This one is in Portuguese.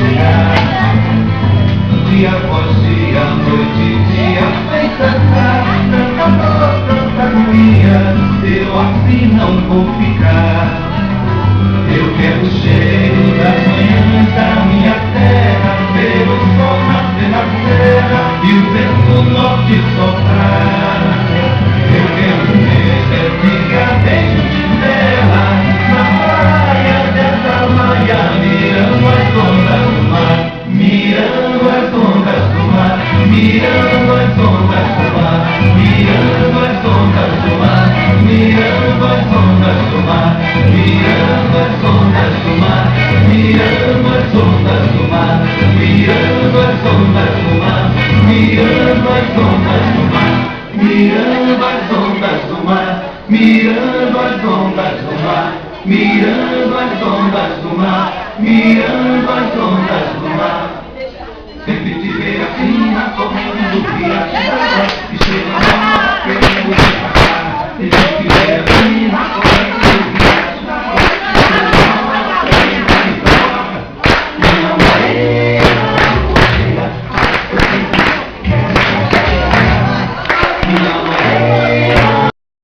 chegar. Dia após dia, noite e dia, sem cantar, tanta dor, tanta agonia, eu assim não vou ficar. Eu quero o cheiro das manhãs da minha terra, ver o sol nascer na serra e o vento norte soprar. Eu quero ver dia beijo de terra, na praia dessa maia, mirando as ondas do mar, mirando as ondas do mar, mirando as ondas do mar, mirando as ondas do mar, mirando as ondas do mar, mirando as ondas do mar, mirando as ondas do mar, mirando as ondas do mar, mirando as ondas do mar, mirando as ondas do mar, mirando as ondas do mar, mirando as ondas do mar, mirando